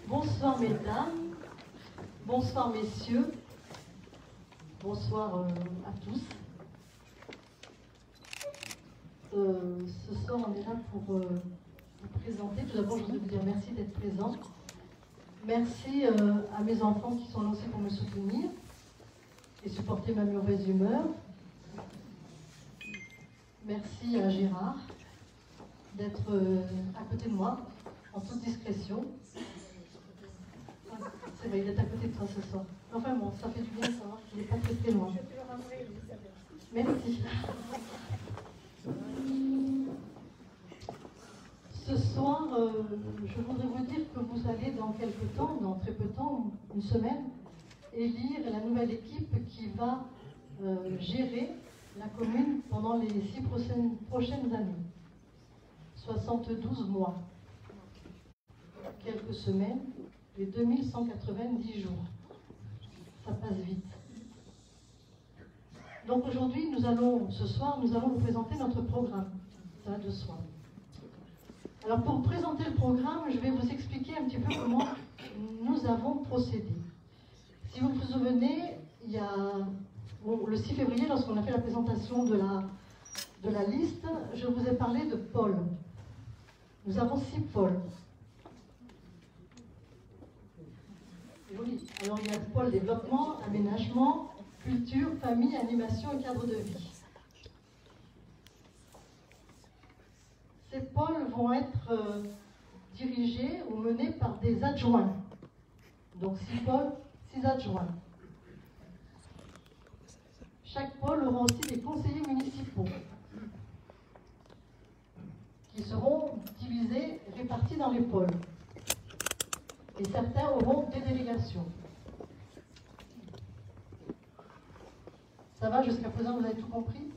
Bonsoir mesdames, bonsoir messieurs, bonsoir à tous. Ce soir on est là pour vous présenter. Tout d'abord je voudrais vous dire merci d'être présents. Merci à mes enfants qui sont là aussi pour me soutenir et supporter ma mauvaise humeur. Merci à Gérard d'être à côté de moi en toute discrétion. C'est vrai, il est à côté de toi ce soir. Enfin bon, ça fait du bien de savoir qu'il n'est pas très très loin. Merci. Ce soir, je voudrais vous dire que vous allez dans quelques temps, dans très peu de temps, une semaine, élire la nouvelle équipe qui va gérer la commune pendant les 6 prochaines années. 72 mois. Quelques semaines et 2190 jours. Ça passe vite. Donc aujourd'hui, ce soir, nous allons vous présenter notre programme. Ça va de soi. Alors pour présenter le programme, je vais vous expliquer un petit peu comment nous avons procédé. Si vous vous souvenez, il y a le 6 février, lorsqu'on a fait la présentation de la liste, je vous ai parlé de pôles. Nous avons 6 pôles. Oui. Alors il y a le pôle développement, aménagement, culture, famille, animation et cadre de vie. Ces pôles vont être dirigés ou menés par des adjoints. Donc 6 pôles, 6 adjoints. Chaque pôle aura aussi des conseillers municipaux qui seront divisés, répartis dans les pôles. Et certains auront des délégations. Ça va jusqu'à présent, vous avez tout compris?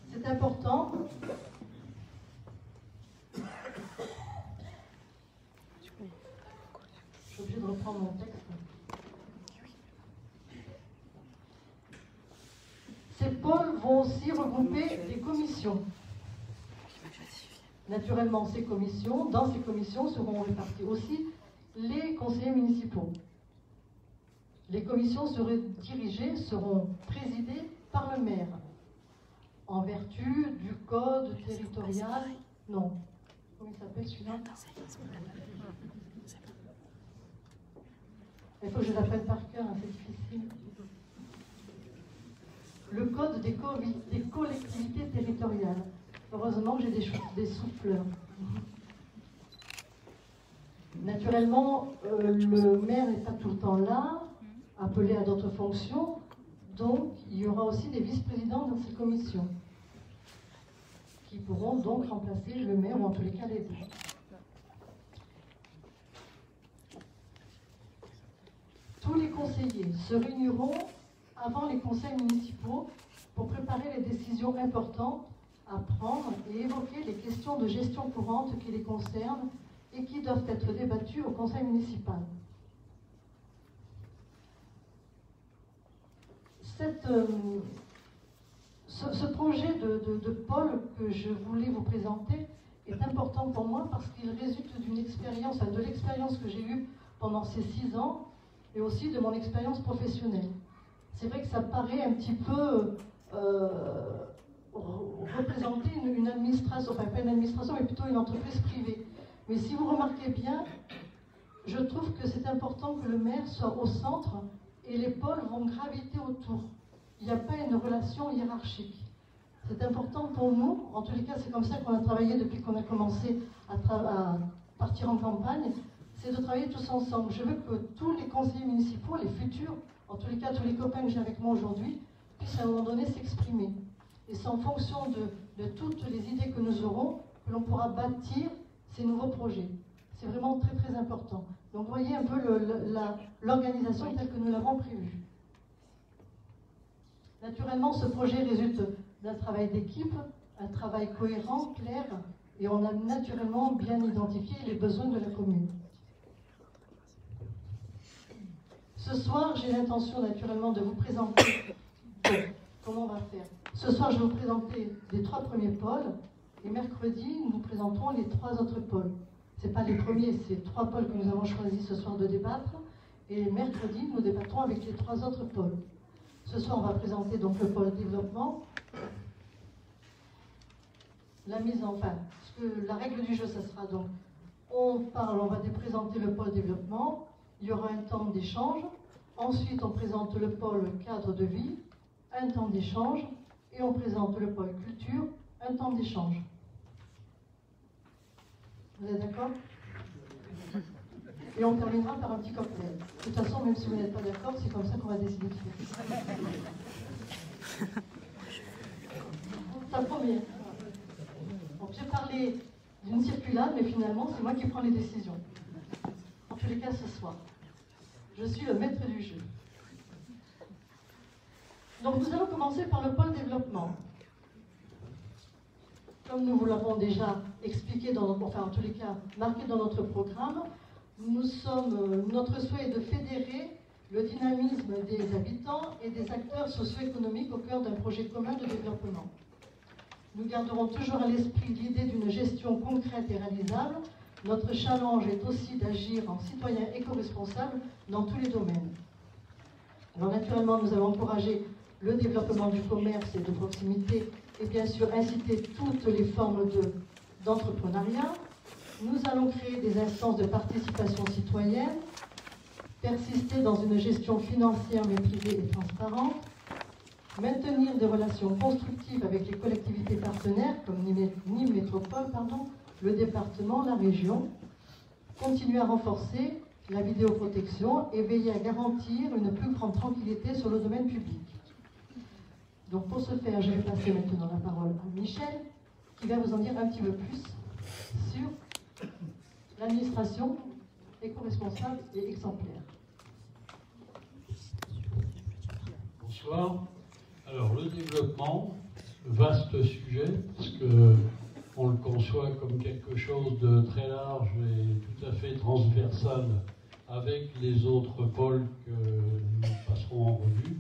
C'est important. Je suis obligée de reprendre mon texte. Ces pôles vont aussi regrouper des commissions. Naturellement, dans ces commissions seront répartis aussi les conseillers municipaux. Les commissions seront présidées par le maire, en vertu du code territorial. Non. Comment il s'appelle celui-là? Il faut que je l'appelle par cœur, hein, c'est difficile. Le code des collectivités territoriales. Heureusement que j'ai des souffleurs. Naturellement, le maire n'est pas tout le temps là, appelé à d'autres fonctions, donc il y aura aussi des vice-présidents dans ces commissions, qui pourront donc remplacer le maire, ou en tous les cas les deux. Tous les conseillers se réuniront avant les conseils municipaux pour préparer les décisions importantes à prendre et évoquer les questions de gestion courante qui les concernent et qui doivent être débattues au conseil municipal. Ce projet de pôle que je voulais vous présenter est important pour moi parce qu'il résulte d'une expérience, de l'expérience que j'ai eue pendant ces 6 ans et aussi de mon expérience professionnelle. C'est vrai que ça paraît un petit peu représenter une administration, enfin pas une administration, mais plutôt une entreprise privée. Mais si vous remarquez bien, je trouve que c'est important que le maire soit au centre et les pôles vont graviter autour. Il n'y a pas une relation hiérarchique. C'est important pour nous, en tous les cas c'est comme ça qu'on a travaillé depuis qu'on a commencé à partir en campagne, c'est de travailler tous ensemble. Je veux que tous les conseillers municipaux, les futurs, en tous les cas tous les copains que j'ai avec moi aujourd'hui, puissent à un moment donné s'exprimer. Et c'est en fonction de toutes les idées que nous aurons que l'on pourra bâtir ces nouveaux projets. C'est vraiment très très important. Donc voyez un peu l'organisation telle que nous l'avons prévue. Naturellement, ce projet résulte d'un travail d'équipe, un travail cohérent, clair, et on a naturellement bien identifié les besoins de la commune. Ce soir, j'ai l'intention naturellement de vous présenter comment on va faire. Ce soir, je vais vous présenter les 3 premiers pôles, et mercredi, nous vous présenterons les 3 autres pôles. Ce n'est pas les premiers, c'est 3 pôles que nous avons choisi ce soir de débattre. Et mercredi, nous débattrons avec les 3 autres pôles. Ce soir, on va présenter donc le pôle développement. La mise en fin. La règle du jeu, ça sera donc, on va présenter le pôle développement. Il y aura un temps d'échange. Ensuite, on présente le pôle cadre de vie, un temps d'échange. Et on présente le pôle culture, un temps d'échange. Vous êtes d'accord? Et on terminera par un petit cocktail. De toute façon, même si vous n'êtes pas d'accord, c'est comme ça qu'on va décider de faire. La première. Donc, j'ai parlé d'une circulade, mais finalement, c'est moi qui prends les décisions. En tous les cas, ce soir. Je suis le maître du jeu. Donc, nous allons commencer par le pôle développement. Comme nous vous l'avons déjà expliqué, enfin en tous les cas marqué dans notre programme, notre souhait est de fédérer le dynamisme des habitants et des acteurs socio-économiques au cœur d'un projet commun de développement. Nous garderons toujours à l'esprit l'idée d'une gestion concrète et réalisable. Notre challenge est aussi d'agir en citoyen éco-responsable dans tous les domaines. Alors naturellement, nous allons encourager le développement du commerce et de proximité et bien sûr inciter toutes les formes d'entrepreneuriat. Nous allons créer des instances de participation citoyenne, persister dans une gestion financière mais privée et transparente, maintenir des relations constructives avec les collectivités partenaires comme Nîmes Métropole, le département, la région, continuer à renforcer la vidéoprotection et veiller à garantir une plus grande tranquillité sur le domaine public. Donc pour ce faire, je vais passer maintenant la parole à Michel, qui va vous en dire un petit peu plus sur l'administration éco-responsable et exemplaire. Bonsoir. Alors le développement, vaste sujet, parce qu'on le conçoit comme quelque chose de très large et tout à fait transversal avec les autres pôles que nous passerons en revue.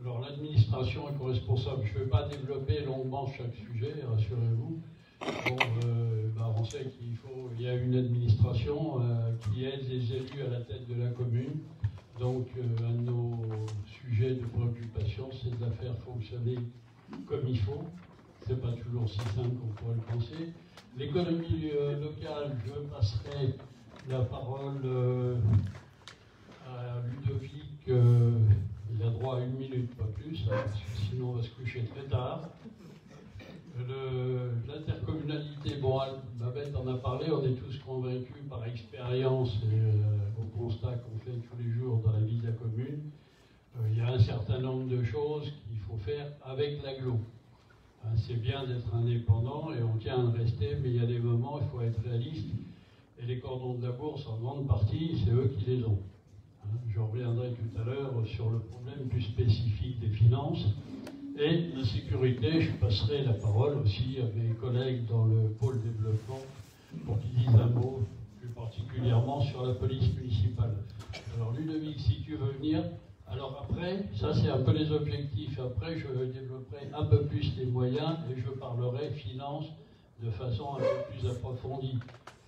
Alors l'administration éco-responsable, je ne vais pas développer longuement chaque sujet, rassurez-vous. Bon, on sait qu'il y a une administration qui aide les élus à la tête de la commune. Donc un de nos sujets de préoccupation, c'est de la faire fonctionner comme il faut. Ce n'est pas toujours si simple qu'on pourrait le penser. L'économie locale, je passerai la parole à Ludovic. Il a droit à 1 minute, pas plus, hein, parce que sinon on va se coucher très tard. L'intercommunalité, bon, Babette en a parlé, on est tous convaincus par expérience et au constat qu'on fait tous les jours dans la vie de la commune. Il y a un certain nombre de choses qu'il faut faire avec l'agglo. Hein, c'est bien d'être indépendant et on tient à le rester, mais il y a des moments où il faut être réaliste. Et les cordons de la bourse, en grande partie, c'est eux qui les ont. Je reviendrai tout à l'heure sur le problème plus spécifique des finances et la sécurité. Je passerai la parole aussi à mes collègues dans le pôle développement pour qu'ils disent un mot plus particulièrement sur la police municipale. Alors Ludovic, si tu veux venir. Alors après, ça c'est un peu les objectifs. Après, je développerai un peu plus les moyens et je parlerai finances de façon un peu plus approfondie.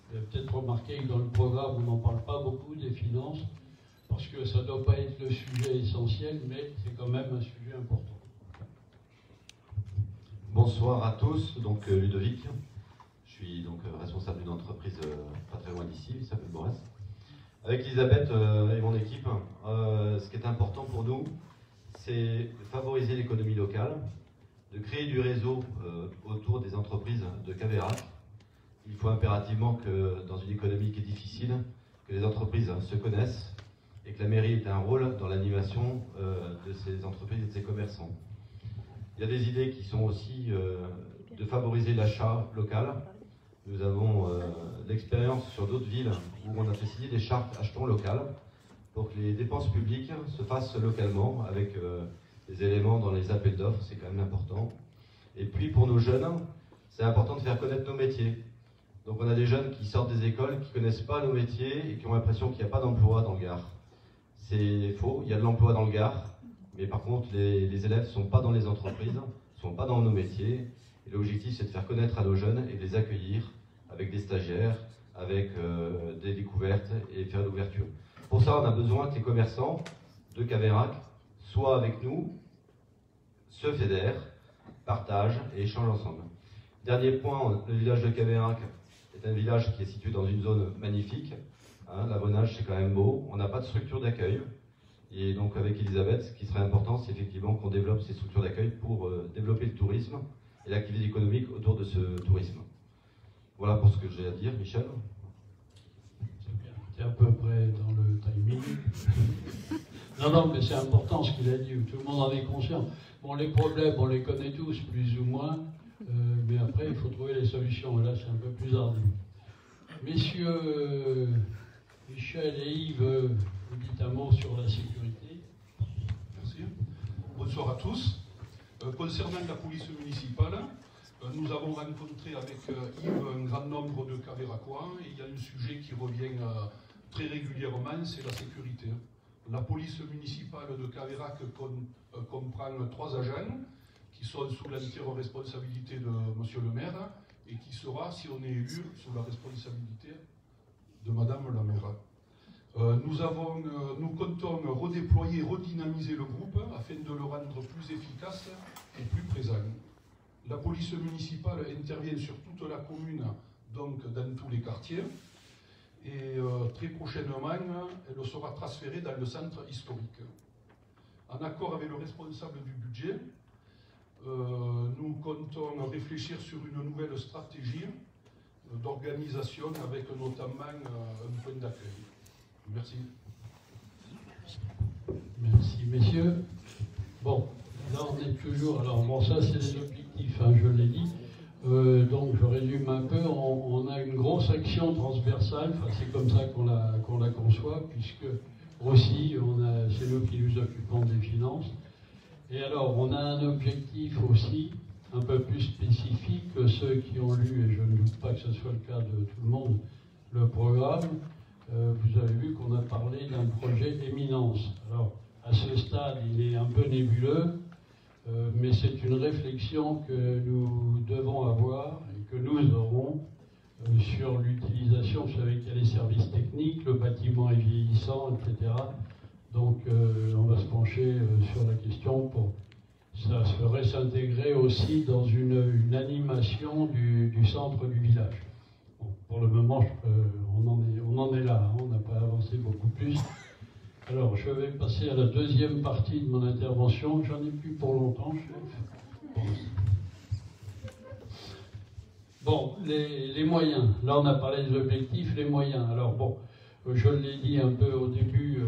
Vous avez peut-être remarqué que dans le programme, on n'en parle pas beaucoup des finances. Parce que ça ne doit pas être le sujet essentiel, mais c'est quand même un sujet important. Bonsoir à tous, donc Ludovic. Je suis donc responsable d'une entreprise pas très loin d'ici, qui s'appelle Borès. Avec Elisabeth et mon équipe, ce qui est important pour nous, c'est de favoriser l'économie locale, de créer du réseau autour des entreprises de Caveyrac. Il faut impérativement que dans une économie qui est difficile, que les entreprises se connaissent, et que la mairie ait un rôle dans l'animation de ces entreprises et de ces commerçants. Il y a des idées qui sont aussi de favoriser l'achat local. Nous avons l'expérience sur d'autres villes où on a fait signer des chartes achetons local pour que les dépenses publiques se fassent localement avec des éléments dans les appels d'offres, c'est quand même important. Et puis pour nos jeunes, c'est important de faire connaître nos métiers. Donc on a des jeunes qui sortent des écoles, qui ne connaissent pas nos métiers et qui ont l'impression qu'il n'y a pas d'emploi dans le Gard. C'est faux, il y a de l'emploi dans le Gard, mais par contre les élèves ne sont pas dans les entreprises, ne sont pas dans nos métiers. Et l'objectif c'est de faire connaître à nos jeunes et de les accueillir avec des stagiaires, avec des découvertes et faire l'ouverture. Pour ça, on a besoin que les commerçants de Caveyrac soient avec nous, se fédèrent, partagent et échangent ensemble. Dernier point, le village de Caveyrac est un village qui est situé dans une zone magnifique. Hein, L'Avonnage, c'est quand même beau. On n'a pas de structure d'accueil. Et donc, avec Elisabeth, ce qui serait important, c'est effectivement qu'on développe ces structures d'accueil pour développer le tourisme et l'activité économique autour de ce tourisme. Voilà pour ce que j'ai à dire, Michel. C'est à peu près dans le timing. Non, mais c'est important ce qu'il a dit, tout le monde en est conscient. Bon, les problèmes, on les connaît tous, plus ou moins, mais après, il faut trouver les solutions. Et là, c'est un peu plus ardu. Messieurs Michel et Yves, vous dites un mot sur la sécurité. Merci. Bonsoir à tous. Concernant la police municipale, nous avons rencontré avec Yves un grand nombre de Caveyracois et il y a un sujet qui revient très régulièrement, c'est la sécurité. La police municipale de Caveyrac comprend 3 agents qui sont sous l'entière responsabilité de monsieur le maire et qui sera, si on est élu, sous la responsabilité de madame la maire. Nous comptons redéployer, redynamiser le groupe afin de le rendre plus efficace et plus présent. La police municipale intervient sur toute la commune, donc dans tous les quartiers. Et très prochainement, elle sera transférée dans le centre historique. En accord avec le responsable du budget, nous comptons réfléchir sur une nouvelle stratégie d'organisation avec notamment un point d'accueil. Merci. Merci, messieurs. Bon, là on est toujours... Alors bon, ça c'est les objectifs, hein, je l'ai dit. Donc je résume un peu, on a une grosse action transversale, enfin, c'est comme ça qu'on la conçoit, puisque aussi c'est nous qui nous occupons des finances. Et alors on a un objectif aussi un peu plus spécifique que ceux qui ont lu, et je ne doute pas que ce soit le cas de tout le monde, le programme. Vous avez vu qu'on a parlé d'un projet Éminence. Alors à ce stade il est un peu nébuleux. Mais c'est une réflexion que nous devons avoir et que nous aurons sur l'utilisation. Vous savez qu'il y a les services techniques, le bâtiment est vieillissant, etc. Donc on va se pencher sur la question pour ça ferait s'intégrer aussi dans une animation du centre du village. Bon, pour le moment, on en est là, hein, on n'a pas avancé beaucoup plus. Alors, je vais passer à la deuxième partie de mon intervention. J'en ai plus pour longtemps, chef. Bon, les moyens. Là, on a parlé des objectifs, les moyens. Alors, bon, je l'ai dit un peu au début,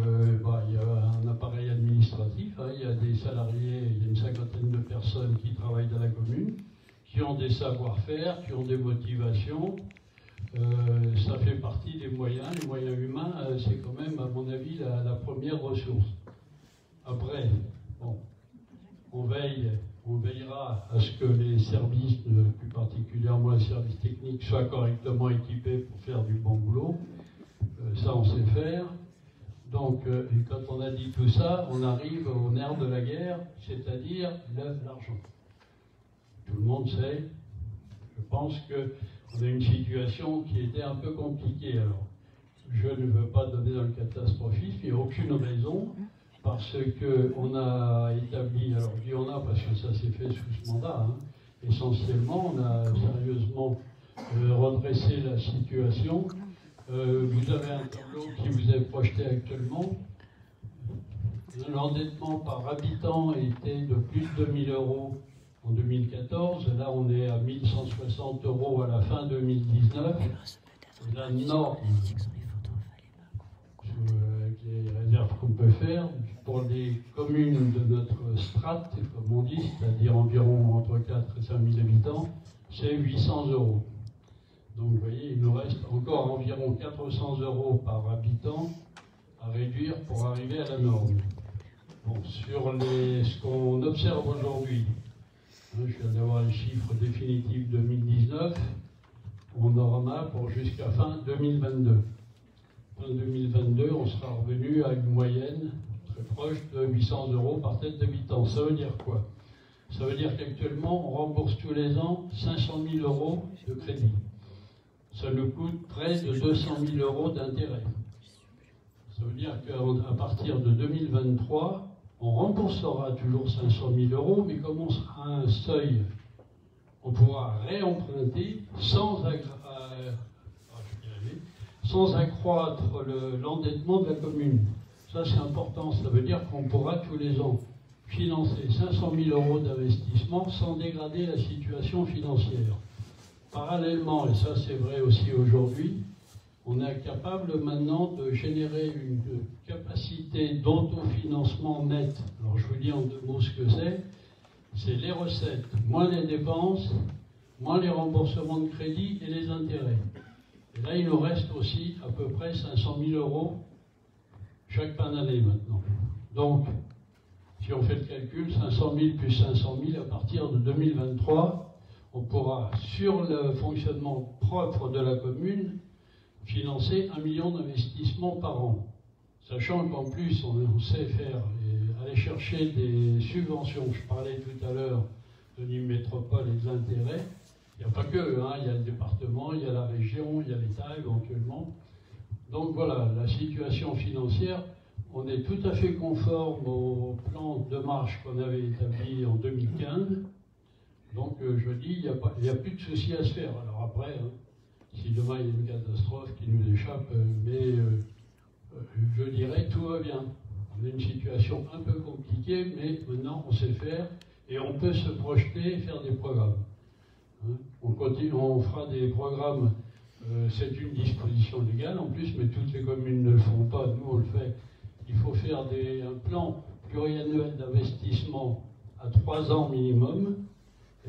il y a un appareil administratif, hein, il y a des salariés, il y a une 50aine de personnes qui travaillent dans la commune, qui ont des savoir-faire, qui ont des motivations. Ça fait partie des moyens. Les moyens humains, c'est quand même, à mon avis, la première ressource. Après, bon, on veillera à ce que les services, plus particulièrement les services techniques, soient correctement équipés pour faire du bon boulot. Ça, on sait faire. Donc, quand on a dit tout ça, on arrive au nerf de la guerre, c'est-à-dire l'argent. Tout le monde sait. Je pense qu'on a une situation qui était un peu compliquée. Alors, je ne veux pas donner dans le catastrophisme, il n'y a aucune raison, parce qu'on a établi, alors je dis on a parce que ça s'est fait sous ce mandat, hein, essentiellement, on a sérieusement redressé la situation. Vous avez un tableau qui vous est projeté actuellement. L'endettement par habitant était de plus de 2 000 € en 2014. Là, on est à 1 160 € à la fin 2019. Et la norme, avec les réserves qu'on peut faire, pour les communes de notre strate, comme on dit, c'est-à-dire environ entre 4 et 5 000 habitants, c'est 800 €. Donc vous voyez, il nous reste encore environ 400 € par habitant à réduire pour arriver à la norme. Bon, sur ce qu'on observe aujourd'hui, hein, je viens d'avoir les chiffres définitifs 2019, on en a pour jusqu'à fin 2022. Fin 2022, on sera revenu à une moyenne très proche de 800 € par tête d'habitant. Ça veut dire quoi? Ça veut dire qu'actuellement, on rembourse tous les ans 500 000 € de crédit. ça nous coûte près de 200 000 euros d'intérêt. Ça veut dire qu'à partir de 2023, on remboursera toujours 500 000 euros, mais comme on sera à un seuil, on pourra réemprunter sans accroître l'endettement de la commune. Ça, c'est important. Ça veut dire qu'on pourra tous les ans financer 500 000 euros d'investissement sans dégrader la situation financière. Parallèlement, et ça c'est vrai aussi aujourd'hui, on est capable maintenant de générer une capacité d'autofinancement net. Alors je vous dis en deux mots ce que c'est les recettes, moins les dépenses, moins les remboursements de crédit et les intérêts. Et là, il nous reste aussi à peu près 500 000 euros chaque fin d'année maintenant. Donc, si on fait le calcul, 500 000 plus 500 000, à partir de 2023, on pourra, sur le fonctionnement propre de la commune, financer 1 million d'investissements par an. Sachant qu'en plus, on sait faire et aller chercher des subventions. Je parlais tout à l'heure de Nîmes Métropole et de l'intérêt. Il n'y a pas que, hein, il y a le département, il y a la région, il y a l'État éventuellement. Donc voilà, la situation financière, on est tout à fait conforme au plan de marche qu'on avait établi en 2015. Donc je dis, il n'y a plus de soucis à se faire. Alors après, hein, si demain il y a une catastrophe qui nous échappe, mais je dirais tout va bien. On a une situation un peu compliquée, mais maintenant on sait faire et on peut se projeter et faire des programmes. Hein, on continue, on fera des programmes, c'est une disposition légale en plus, mais toutes les communes ne le font pas, nous on le fait. Il faut faire un plan pluriannuel d'investissement à 3 ans minimum,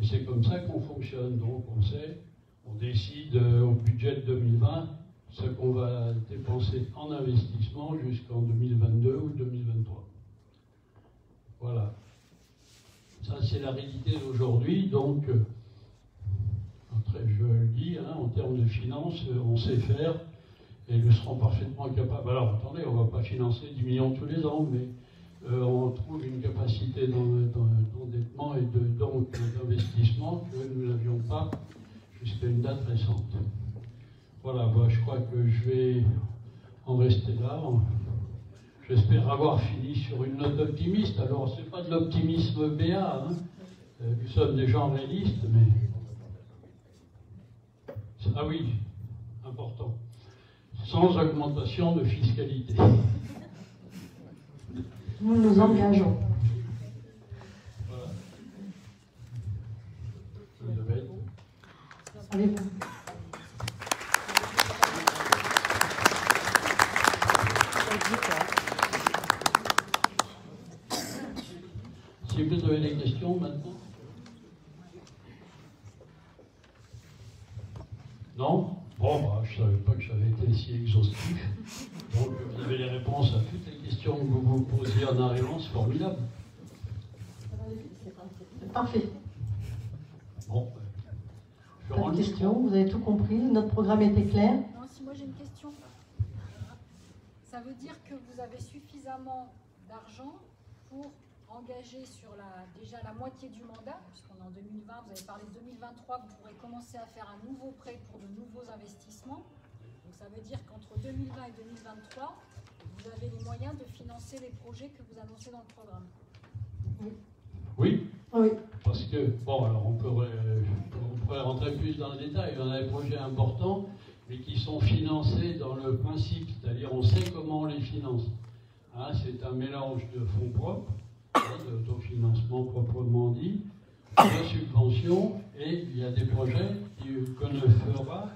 et c'est comme ça qu'on fonctionne. Donc on sait, on décide au budget de 2020 ce qu'on va dépenser en investissement jusqu'en 2022 ou 2023. Voilà. Ça c'est la réalité d'aujourd'hui, donc je le dis, hein, en termes de finances, on sait faire et nous serons parfaitement capables. Alors attendez, on ne va pas financer 10 millions tous les ans, mais on trouve une capacité d'endettement et donc d'investissement que nous n'avions pas jusqu'à une date récente. Voilà, moi, je crois que je vais en rester là. J'espère avoir fini sur une note optimiste. Alors, ce n'est pas de l'optimisme béat, hein. Nous sommes des gens réalistes, mais... Ah oui, important. Sans augmentation de fiscalité. Nous nous engageons. Voilà. Elisabeth. Avez-vous? Si vous avez des questions maintenant. Non? Bon, bah, je ne savais pas que j'avais été si exhaustif. Donc, vous avez les réponses à toutes les questions que vous vous posiez en arrivant, c'est formidable. C'est parfait. Bon, je Pas de questions, vous avez tout compris, notre programme était clair. Non, si moi j'ai une question. Ça veut dire que vous avez suffisamment d'argent pour engager sur déjà la moitié du mandat, puisqu'on est en 2020, vous avez parlé de 2023, vous pourrez commencer à faire un nouveau prêt pour de nouveaux investissements. Donc ça veut dire qu'entre 2020 et 2023, vous avez les moyens de financer les projets que vous annoncez dans le programme. Oui. Oui. Parce que, bon, alors on pourrait rentrer plus dans le détail. On a des projets importants, mais qui sont financés dans le principe, c'est-à-dire on sait comment on les finance. Hein, c'est un mélange de fonds propres, d'autofinancement proprement dit, de subventions, et il y a des projets qu'on ne fera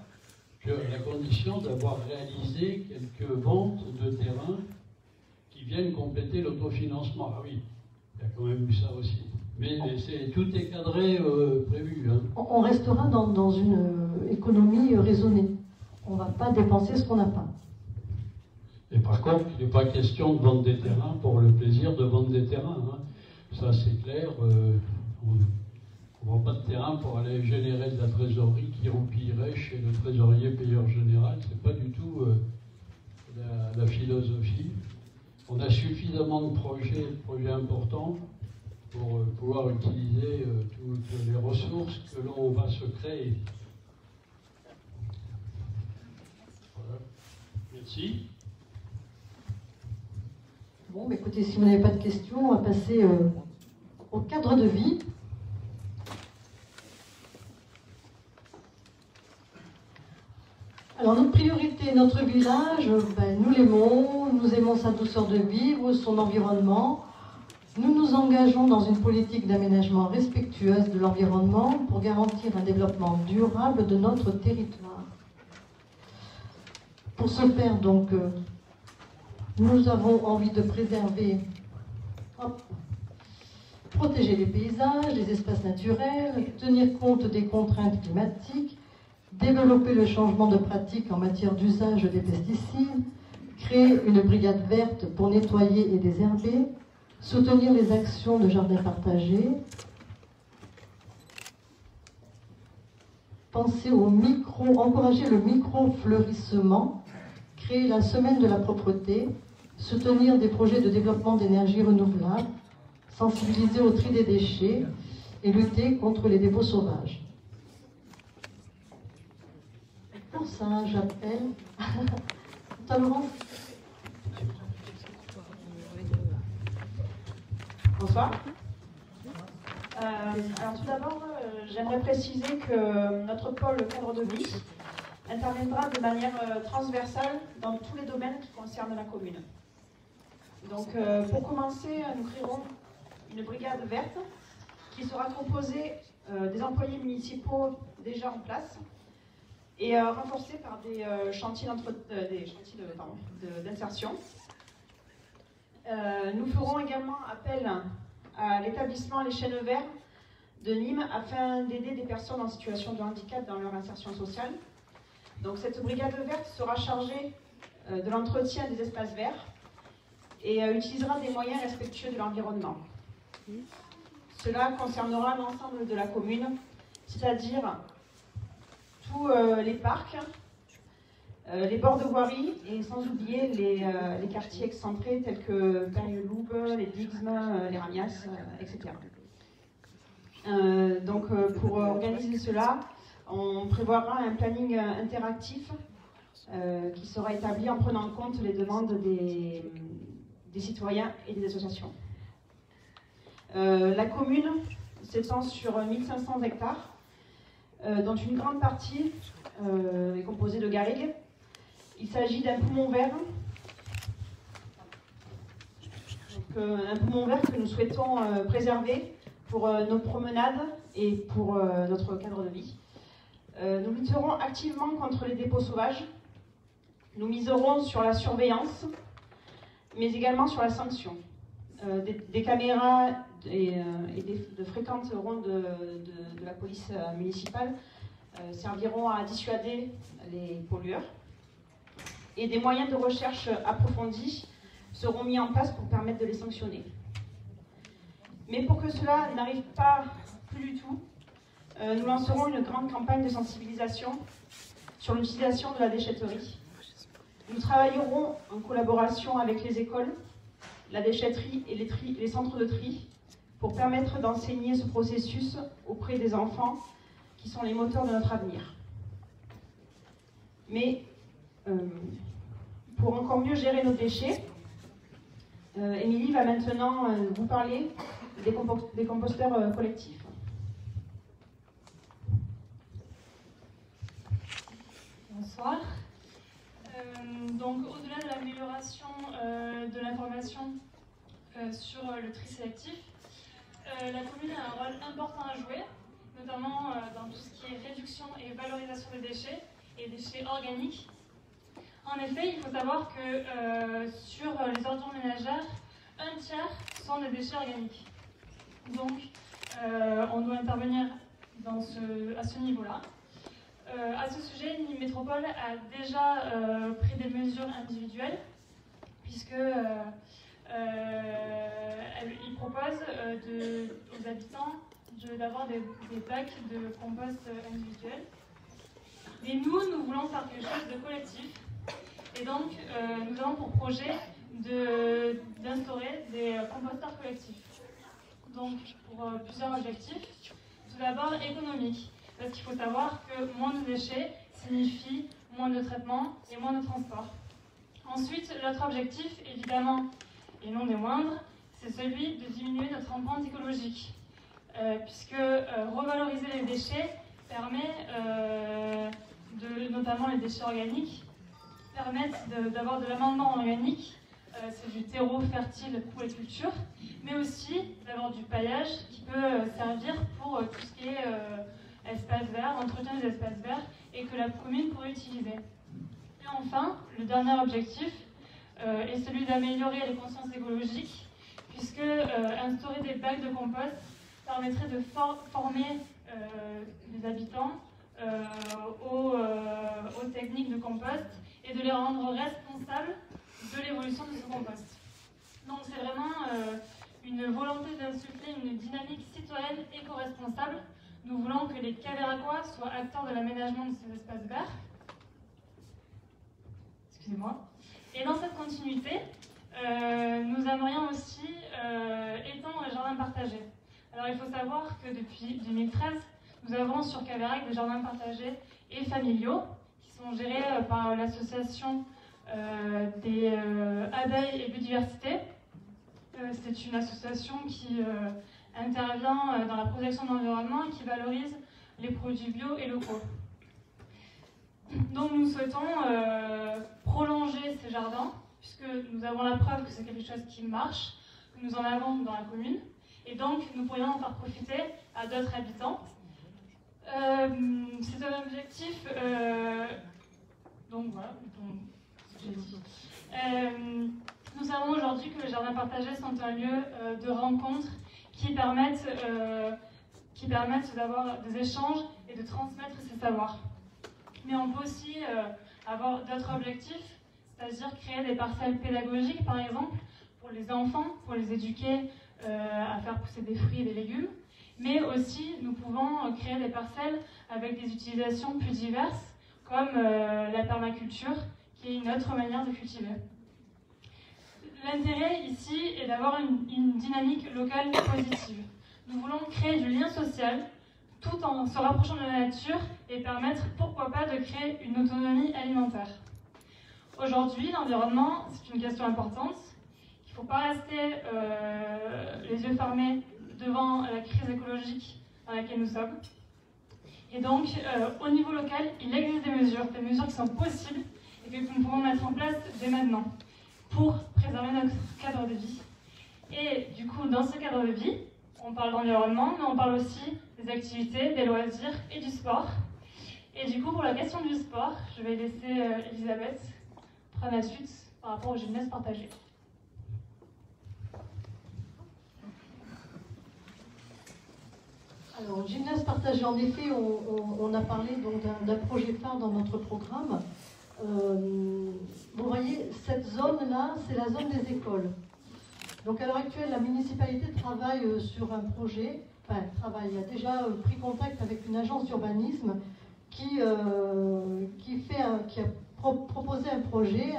qu'à la condition d'avoir réalisé quelques ventes de terrain qui viennent compléter l'autofinancement. Ah oui, il y a quand même eu ça aussi. Mais tout est cadré, prévu. Hein. On restera dans une économie raisonnée. On ne va pas dépenser ce qu'on n'a pas. Et par contre, il n'est pas question de vendre des terrains pour le plaisir de vendre des terrains. Hein. Ça, c'est clair. On ne vend pas de terrain pour aller générer de la trésorerie qui roupillerait chez le trésorier payeur général. Ce n'est pas du tout la philosophie. On a suffisamment de projets importants pour pouvoir utiliser toutes les ressources que l'on va se créer. Merci. Bon, bah écoutez, si vous n'avez pas de questions, on va passer au cadre de vie. Alors, notre priorité, notre village, nous l'aimons, nous aimons sa douceur de vivre, son environnement. Nous nous engageons dans une politique d'aménagement respectueuse de l'environnement pour garantir un développement durable de notre territoire. Pour ce faire, donc, nous avons envie de préserver, protéger les paysages, les espaces naturels, tenir compte des contraintes climatiques, développer le changement de pratique en matière d'usage des pesticides, créer une brigade verte pour nettoyer et désherber, soutenir les actions de jardins partagés, penser encourager le micro-fleurissement, créer la semaine de la propreté, soutenir des projets de développement d'énergie renouvelable, sensibiliser au tri des déchets et lutter contre les dépôts sauvages. Pour ça, j'appelle... Laurence. Bonsoir. Alors tout d'abord, j'aimerais préciser que notre pôle cadre de vie interviendra de manière transversale dans tous les domaines qui concernent la commune. Donc pour commencer, nous créerons une brigade verte qui sera composée des employés municipaux déjà en place et renforcée par des chantiers d'insertion. Nous ferons également appel à l'établissement Les Chênes Verts de Nîmes afin d'aider des personnes en situation de handicap dans leur insertion sociale. Donc cette brigade verte sera chargée de l'entretien des espaces verts et utilisera des moyens respectueux de l'environnement. Cela concernera l'ensemble de la commune, c'est-à-dire tous les parcs, les bords de voirie et sans oublier les quartiers excentrés tels que Perrieux-Loubes, les Dixmes, les Ramias, etc. Donc pour organiser cela, on prévoira un planning interactif qui sera établi en prenant en compte les demandes des citoyens et des associations. La commune s'étend sur 1500 hectares, dont une grande partie est composée de garrigues. Il s'agit d'un poumon vert, un poumon vert que nous souhaitons préserver pour nos promenades et pour notre cadre de vie. Nous lutterons activement contre les dépôts sauvages. Nous miserons sur la surveillance, mais également sur la sanction. Des caméras de fréquentes rondes de la police municipale serviront à dissuader les pollueurs. Et des moyens de recherche approfondis seront mis en place pour permettre de les sanctionner. Mais pour que cela n'arrive pas plus du tout, nous lancerons une grande campagne de sensibilisation sur l'utilisation de la déchetterie. Nous travaillerons en collaboration avec les écoles, la déchetterie et les centres de tri pour permettre d'enseigner ce processus auprès des enfants qui sont les moteurs de notre avenir. Mais pour encore mieux gérer nos déchets, Émilie va maintenant vous parler des composteurs collectifs. Bonsoir. Donc au-delà de l'amélioration de l'information sur le tri sélectif, la commune a un rôle important à jouer, notamment dans tout ce qui est réduction et valorisation des déchets et déchets organiques. En effet, il faut savoir que sur les ordures ménagères, 1/3 sont des déchets organiques. Donc, on doit intervenir à ce niveau-là. À ce sujet, Nîmes Métropole a déjà pris des mesures individuelles, puisque il propose aux habitants d'avoir des bacs de compost individuels. Mais nous voulons faire quelque chose de collectif. Et donc, nous avons pour projet d'instaurer des composteurs collectifs. Donc, pour plusieurs objectifs. Tout d'abord, économique. Parce qu'il faut savoir que moins de déchets signifie moins de traitement et moins de transport. Ensuite, l'autre objectif, évidemment, et non des moindres, c'est celui de diminuer notre empreinte écologique. Puisque revaloriser les déchets permet, notamment les déchets organiques, permettent d'avoir de l'amendement organique, c'est du terreau fertile pour les cultures, mais aussi d'avoir du paillage qui peut servir pour tout ce qui est espace vert, entretien des espaces verts, et que la commune pourrait utiliser. Et enfin, le dernier objectif est celui d'améliorer les consciences écologiques, puisque instaurer des bacs de compost permettrait de former les habitants aux techniques de compost et de les rendre responsables de l'évolution de ce compost. Donc c'est vraiment une volonté d'insuffler une dynamique citoyenne éco-responsable. Nous voulons que les Cavéracois soient acteurs de l'aménagement de ces espaces verts. Excusez-moi. Et dans cette continuité, nous aimerions aussi étendre les jardins partagés. Alors il faut savoir que depuis 2013, nous avons sur Cavérac des jardins partagés et familiaux qui sont gérés par l'association des abeilles et biodiversité. C'est une association qui intervient dans la protection de l'environnement et qui valorise les produits bio et locaux. Donc nous souhaitons prolonger ces jardins, puisque nous avons la preuve que c'est quelque chose qui marche, que nous en avons dans la commune, et donc nous pourrions en faire profiter à d'autres habitants. C'est un objectif, donc voilà, ce que j'ai dit. Nous savons aujourd'hui que les jardins partagés sont un lieu de rencontre qui permettent d'avoir des échanges et de transmettre ces savoirs. Mais on peut aussi avoir d'autres objectifs, c'est-à-dire créer des parcelles pédagogiques, par exemple, pour les enfants, pour les éduquer à faire pousser des fruits et des légumes. Mais aussi, nous pouvons créer des parcelles avec des utilisations plus diverses, comme la permaculture, qui est une autre manière de cultiver. L'intérêt ici est d'avoir une dynamique locale positive. Nous voulons créer du lien social, tout en se rapprochant de la nature et permettre, pourquoi pas, de créer une autonomie alimentaire. Aujourd'hui, l'environnement, c'est une question importante. Il ne faut pas rester les yeux fermés devant la crise écologique dans laquelle nous sommes. Et donc, au niveau local, il existe des mesures qui sont possibles et que nous pouvons mettre en place dès maintenant pour préserver notre cadre de vie. Et du coup, dans ce cadre de vie, on parle d'environnement, mais on parle aussi des activités, des loisirs et du sport. Et du coup, pour la question du sport, je vais laisser Elisabeth prendre la suite par rapport au gymnase partagé. Alors, gymnase partagé, en effet, on a parlé donc d'un projet phare dans notre programme. Vous voyez, cette zone-là, c'est la zone des écoles. Donc à l'heure actuelle, la municipalité travaille sur un projet, a déjà pris contact avec une agence d'urbanisme qui a proposé un projet,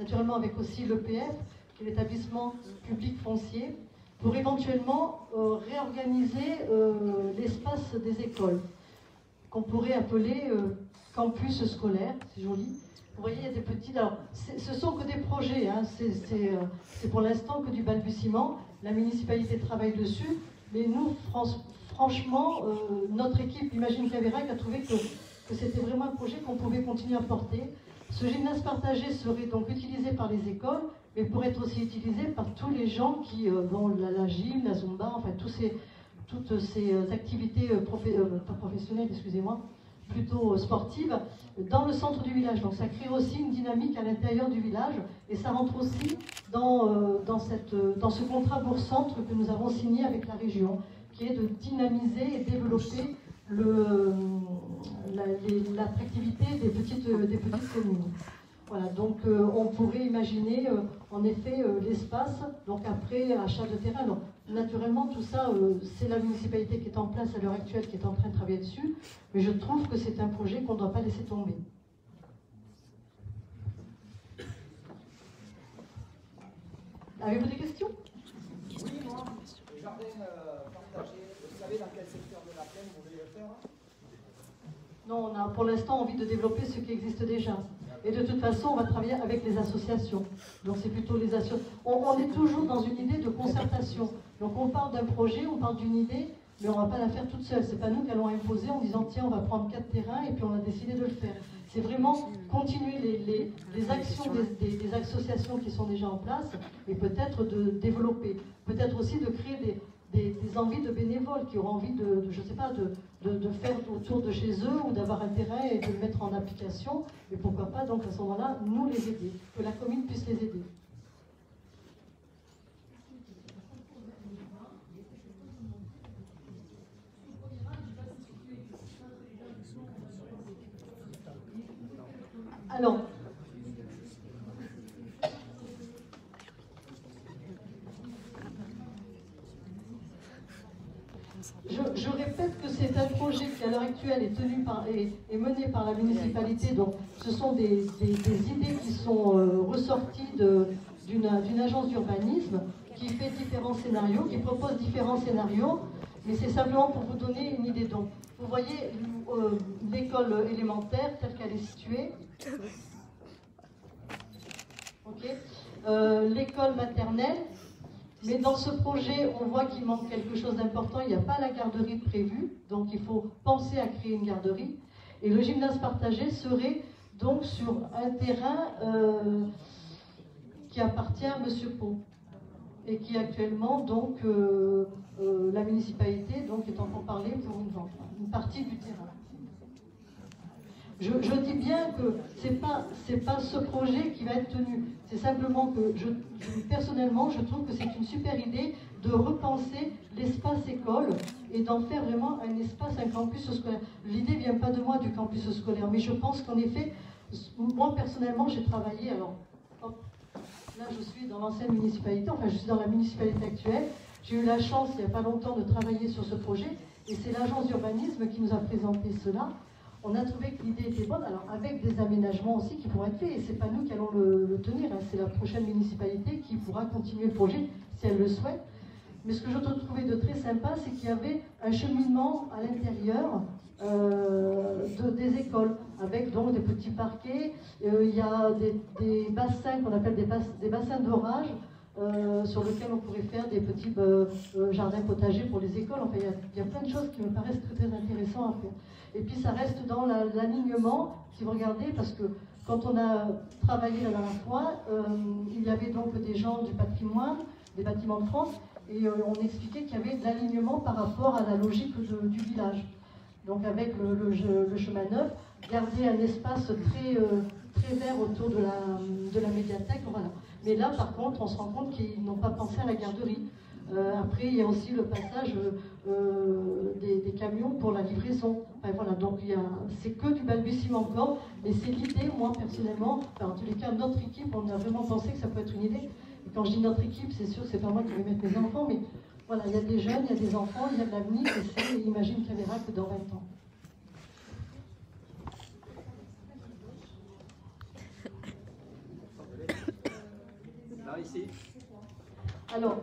naturellement avec aussi l'EPF, qui est l'établissement public foncier, pour éventuellement réorganiser l'espace des écoles, qu'on pourrait appeler campus scolaire, c'est joli. Vous voyez, il y a des petits... Alors, ce sont que des projets, hein, c'est pour l'instant que du balbutiement. La municipalité travaille dessus, mais nous, franchement, notre équipe Imagine Cavérac a trouvé que c'était vraiment un projet qu'on pouvait continuer à porter. Ce gymnase partagé serait donc utilisé par les écoles, mais pourrait être aussi utilisé par tous les gens qui vont la gym, la zumba, enfin toutes ces activités pas professionnelles, excusez-moi, plutôt sportives, dans le centre du village. Donc ça crée aussi une dynamique à l'intérieur du village, et ça rentre aussi dans ce contrat bourg-centre que nous avons signé avec la région, qui est de dynamiser et développer l'attractivité des petites communes. Voilà, donc on pourrait imaginer en effet l'espace, donc après achat de terrain. Donc, naturellement, tout ça, c'est la municipalité qui est en place à l'heure actuelle, qui est en train de travailler dessus, mais je trouve que c'est un projet qu'on ne doit pas laisser tomber. Avez-vous des questions? Oui, moi, le jardin partagé, vous savez dans quel secteur de la plaine vous voulez le faire? Non, on a pour l'instant envie de développer ce qui existe déjà. Et de toute façon, on va travailler avec les associations. Donc c'est plutôt les associations. On est toujours dans une idée de concertation. Donc on parle d'un projet, on parle d'une idée, mais on ne va pas la faire toute seule. C'est pas nous qui allons imposer en disant tiens, on va prendre 4 terrains et puis on a décidé de le faire. C'est vraiment continuer les actions des associations qui sont déjà en place et peut-être de développer. Peut-être aussi de créer des envies de bénévoles qui auront envie je sais pas, de faire autour de chez eux ou d'avoir un terrain et de le mettre en application. Et pourquoi pas, donc à ce moment-là, nous les aider, que la commune puisse les aider. Alors, je répète que c'est un projet qui à l'heure actuelle est mené par la municipalité. Donc ce sont des idées qui sont ressorties d'une agence d'urbanisme qui fait différents scénarios, qui propose différents scénarios, mais c'est simplement pour vous donner une idée. Donc vous voyez l'école élémentaire telle qu'elle est située. Okay. L'école maternelle. Mais dans ce projet, on voit qu'il manque quelque chose d'important. Il n'y a pas la garderie prévue, donc il faut penser à créer une garderie. Et le gymnase partagé serait donc sur un terrain qui appartient à M. Pau et qui actuellement, donc, la municipalité donc, est en pourparlers pour une partie du terrain. Je dis bien que c'est pas ce projet qui va être tenu. C'est simplement que personnellement, je trouve que c'est une super idée de repenser l'espace école et d'en faire vraiment un espace, un campus scolaire. L'idée ne vient pas de moi du campus scolaire, mais je pense qu'en effet, moi personnellement, j'ai travaillé, alors, hop, là je suis dans l'ancienne municipalité, enfin je suis dans la municipalité actuelle. J'ai eu la chance, il n'y a pas longtemps, de travailler sur ce projet, et c'est l'agence d'urbanisme qui nous a présenté cela. On a trouvé que l'idée était bonne, alors avec des aménagements aussi qui pourraient être faits, et ce n'est pas nous qui allons le tenir, hein, c'est la prochaine municipalité qui pourra continuer le projet si elle le souhaite. Mais ce que je trouvais de très sympa, c'est qu'il y avait un cheminement à l'intérieur des écoles, avec donc des petits parquets, il y a des bassins qu'on appelle des bassins d'orage, sur lesquels on pourrait faire des petits jardins potagers pour les écoles. Enfin, il y a plein de choses qui me paraissent très, très intéressantes à faire. Et puis ça reste dans l'alignement, si vous regardez, parce que quand on a travaillé la dernière fois, il y avait donc des gens du patrimoine, des bâtiments de France, et on expliquait qu'il y avait de l'alignement par rapport à la logique du village. Donc avec le chemin neuf, garder un espace très vert autour de la médiathèque, voilà. Mais là, par contre, on se rend compte qu'ils n'ont pas pensé à la garderie. Après, il y a aussi le passage des camions pour la livraison. Enfin, voilà, donc c'est que du balbutiement encore, mais c'est l'idée, moi personnellement, enfin, en tous les cas, notre équipe, on a vraiment pensé que ça peut être une idée. Et quand je dis notre équipe, c'est sûr, c'est pas moi qui vais mettre mes enfants, mais voilà, il y a des jeunes, il y a des enfants, il y a de l'avenir, et c'est Imagine Caméra que dans 20 ans. Là, ici. Alors,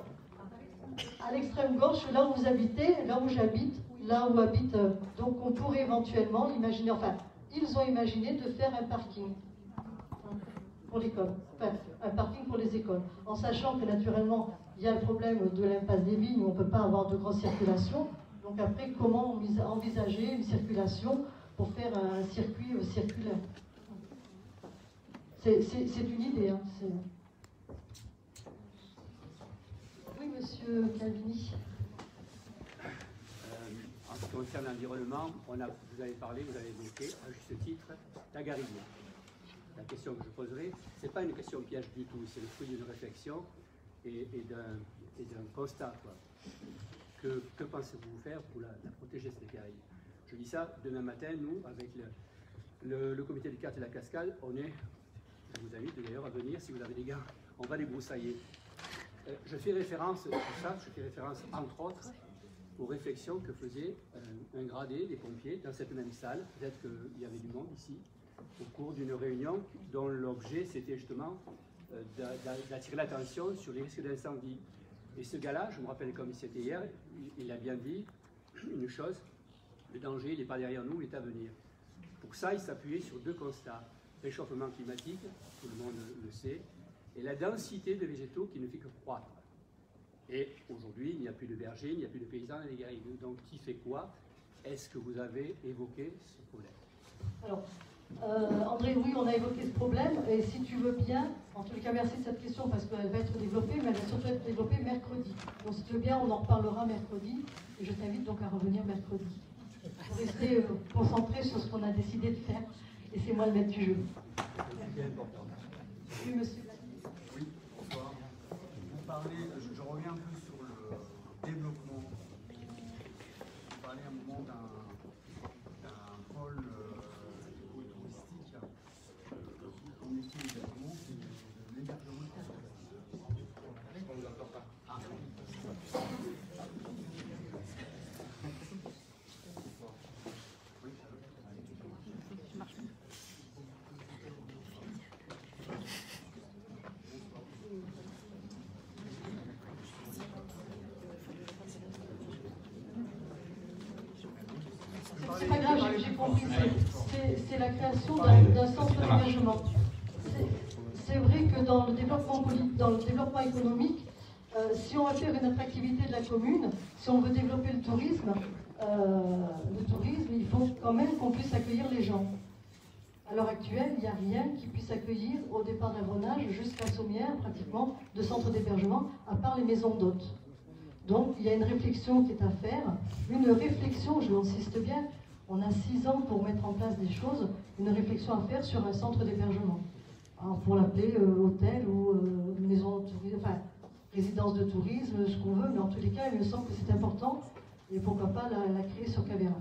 à l'extrême gauche, là où vous habitez, là où j'habite, là où habite, donc on pourrait éventuellement imaginer, enfin, ils ont imaginé de faire un parking pour l'école, enfin, un parking pour les écoles, en sachant que naturellement, il y a le problème de l'impasse des vignes où on ne peut pas avoir de grosse circulation. Donc après, comment envisager une circulation pour faire un circuit circulaire? C'est une idée, hein, Oui, monsieur Calvini. En ce qui concerne l'environnement, vous avez parlé, vous avez évoqué, à juste titre, la garrigue. La question que je poserai, ce n'est pas une question piège du tout, c'est le fruit d'une réflexion et d'un constat. Quoi. Que pensez-vous faire pour la protéger, cette garrigue? Je dis ça, demain matin, nous, avec le comité des cartes et la cascade, je vous invite d'ailleurs à venir, si vous avez des gars, on va les broussailler. Je fais référence à ça, je fais référence entre autres aux réflexions que faisait un gradé des pompiers dans cette même salle. Peut-être qu'il y avait du monde ici, au cours d'une réunion dont l'objet c'était justement d'attirer l'attention sur les risques d'incendie. Et ce gars-là, je me rappelle comme c'était hier, il a bien dit une chose, le danger il n'est pas derrière nous, il est à venir. Pour ça, il s'appuyait sur 2 constats. Réchauffement climatique, tout le monde le sait, et la densité de végétaux qui ne fait que croître. Et aujourd'hui, il n'y a plus de bergers, il n'y a plus de paysans dans les garrigues. Donc, qui fait quoi? Est-ce que vous avez évoqué ce problème? Alors, André, oui, on a évoqué ce problème, et si tu veux bien, en tous les cas, merci de cette question, parce qu'elle va être développée, mais elle va surtout être développée mercredi. Donc, si tu veux bien, on en reparlera mercredi, et je t'invite donc à revenir mercredi. Pour rester concentré sur ce qu'on a décidé de faire, et c'est moi le maître du jeu. Oui, monsieur. Oui, bonsoir. Vous parlez, je reviens un peu sur le développement. Vous parlez un moment d'un pôle éco-touristique. On était également de l'hébergement local. On ne vous entend pas. C'est pas grave, j'ai compris. C'est la création d'un centre d'hébergement. C'est vrai que dans le développement économique, si on veut faire une attractivité de la commune, si on veut développer le tourisme, il faut quand même qu'on puisse accueillir les gens. À l'heure actuelle, il n'y a rien qui puisse accueillir au départ d'Avrenage jusqu'à Sommières, pratiquement, de centres d'hébergement, à part les maisons d'hôtes. Donc, il y a une réflexion qui est à faire. Une réflexion, je l'insiste bien, on a 6 ans pour mettre en place des choses, une réflexion à faire sur un centre d'hébergement. Pour l'appeler hôtel ou maison de tourisme, enfin, résidence de tourisme, ce qu'on veut, mais en tous les cas, il me semble que c'est important, et pourquoi pas la créer sur Caveyrac.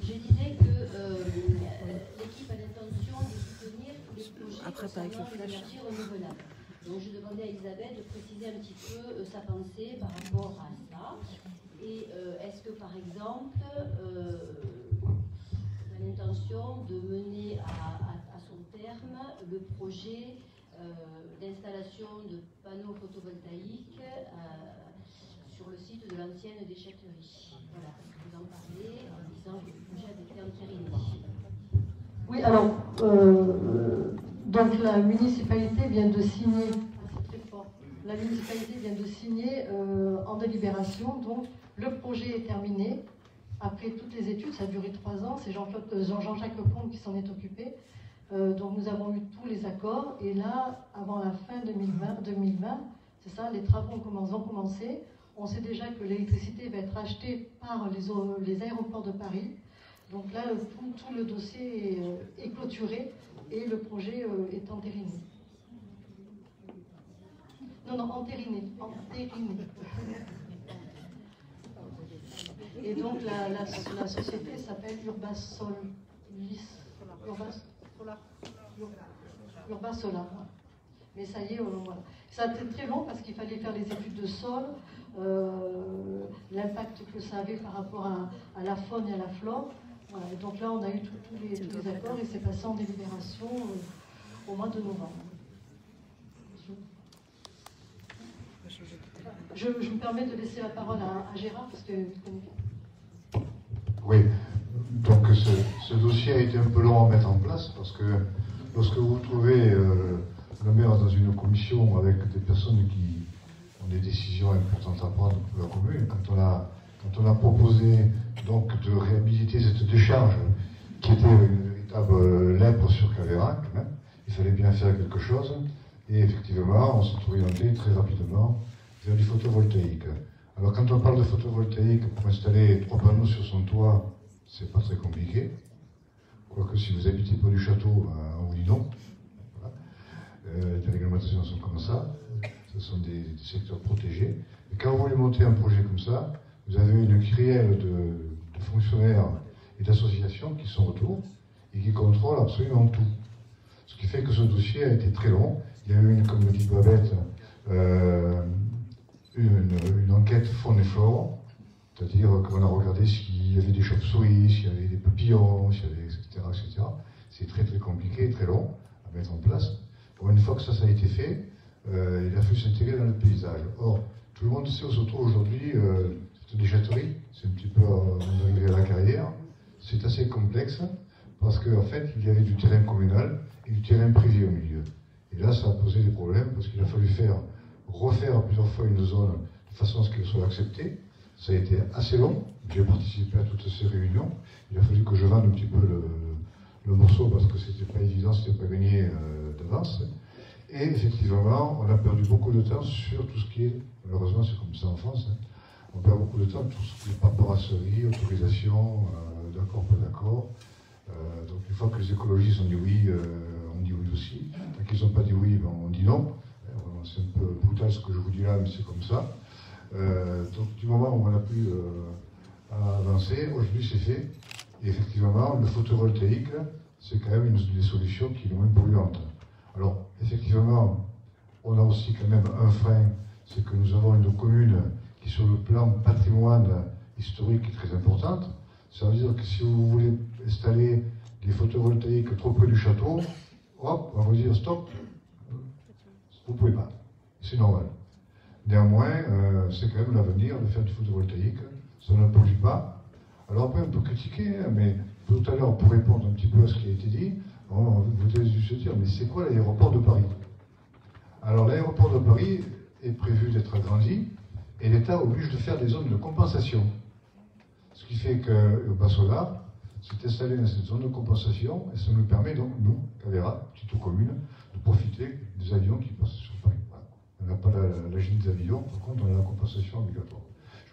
Je disais que l'équipe a l'intention de soutenir tous les projets concernant l'énergie renouvelable. Donc je demandais à Elisabeth de préciser un petit peu sa pensée par rapport à ça. Et est-ce que par exemple, on a l'intention de mener à son terme le projet d'installation de panneaux photovoltaïques sur le site de l'ancienne déchetterie. Voilà, vous en parlez en disant que le projet avait été entériné. Oui, alors, donc la municipalité vient de signer, c'est très fort, la municipalité vient de signer en délibération, donc le projet est terminé. Après toutes les études, ça a duré 3 ans, c'est Jean-Jacques Comte qui s'en est occupé. Donc nous avons eu tous les accords, et là, avant la fin 2020, c'est ça, les travaux ont commencé. On sait déjà que l'électricité va être achetée par les aéroports de Paris. Donc là, tout le dossier est clôturé et le projet est entériné. Non, entériné. Et donc la société s'appelle Urba Solar. Mais ça y est, voilà. Ça a été très long parce qu'il fallait faire les études de sol, l'impact que ça avait par rapport à la faune et à la flore. Voilà. Et donc là, on a eu tous les accords et c'est passé en délibération au mois de novembre. Je me permets de laisser la parole à Gérard parce que vous connaissez. Oui, donc ce dossier a été un peu long à mettre en place parce que lorsque vous trouvez le maire dans une commission avec des personnes qui ont des décisions importantes à prendre pour la commune, quand on a proposé donc de réhabiliter cette décharge qui était une véritable lèpre sur Caveyrac, il fallait bien faire quelque chose et effectivement on s'est orienté très rapidement vers du photovoltaïque. Alors quand on parle de photovoltaïque, pour installer 3 panneaux sur son toit, c'est pas très compliqué. Quoique si vous habitez pas du château, on vous dit non. Voilà. Les réglementations sont comme ça. Ce sont des secteurs protégés. Et quand vous voulez monter un projet comme ça, vous avez une kyrielle de fonctionnaires et d'associations qui sont autour et qui contrôlent absolument tout. Ce qui fait que ce dossier a été très long il y a eu, comme le dit Babette, une enquête faune et flore, c'est-à-dire qu'on a regardé s'il y avait des chauves-souris, s'il y avait des papillons, s'il y avait, etc. etc. C'est très très compliqué, très long à mettre en place. Bon, une fois que ça a été fait, il a fallu s'intégrer dans le paysage. Or, tout le monde sait où se trouve aujourd'hui cette déchetterie, c'est un petit peu avant d'arriver à la carrière. C'est assez complexe parce qu'en fait, il y avait du terrain communal et du terrain privé au milieu. Et là, ça a posé des problèmes parce qu'il a fallu refaire plusieurs fois une zone de façon à ce qu'elle soit acceptée. Ça a été assez long. J'ai participé à toutes ces réunions. Il a fallu que je vende un petit peu le morceau parce que c'était pas évident, c'était pas gagné d'avance. Et effectivement, on a perdu beaucoup de temps sur tout ce qui est, malheureusement c'est comme ça en France, hein, on perd beaucoup de temps sur tout ce qui est paperasserie, autorisation, d'accord, pas d'accord. Donc une fois que les écologistes ont dit oui, on dit oui aussi. Tant qu'ils n'ont pas dit oui, ben, on dit non. C'est un peu brutal ce que je vous dis là, mais c'est comme ça. Donc du moment où on a pu avancer, aujourd'hui c'est fait. Et effectivement, le photovoltaïque, c'est quand même une des solutions qui est le moins polluante. Alors, effectivement, on a aussi quand même un frein, c'est que nous avons une commune qui, sur le plan patrimoine historique, est très importante. Ça veut dire que si vous voulez installer des photovoltaïques trop près du château, hop, on va vous dire stop, vous ne pouvez pas. C'est normal. Néanmoins, c'est quand même l'avenir de faire du photovoltaïque. Ça ne pollue pas. Alors après, on peut critiquer, mais tout à l'heure, pour répondre un petit peu à ce qui a été dit, vous devez juste se dire, mais c'est quoi l'aéroport de Paris? Alors l'aéroport de Paris est prévu d'être agrandi, et l'État oblige de faire des zones de compensation. Ce qui fait que Bassola s'est installé dans cette zone de compensation, et ça nous permet donc, nous, Cavera, petite commune, de profiter des avions qui passent sur Paris. Voilà. On n'a pas la ligne des avions, par contre on a la compensation obligatoire.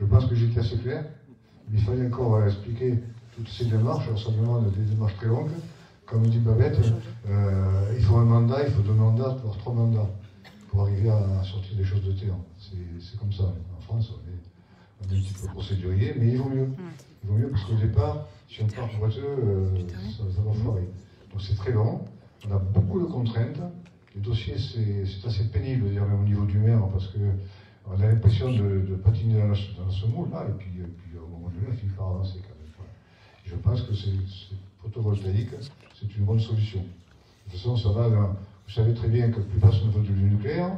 Je pense que j'étais assez clair, mais il fallait encore expliquer toutes ces démarches, alors ça demande des démarches très longues. Comme dit Babette, il faut un mandat, il faut 2 mandats, voire 3 mandats, pour arriver à sortir des choses de terre. C'est comme ça. En France, on est un petit peu procédurier, mais il vaut mieux. Il vaut mieux parce qu'au départ, si on part boiteux, ça va foirer. Donc c'est très long, on a beaucoup de contraintes. Les dossiers, c'est assez pénible, même au niveau du maire, parce qu'on a l'impression de patiner dans la semoule, là, et puis au moment donné, on finit par avancer quand même. Voilà. Je pense que c'est photovoltaïque, c'est une bonne solution. De toute façon, ça va, vous savez très bien que plus personne ne veut du nucléaire,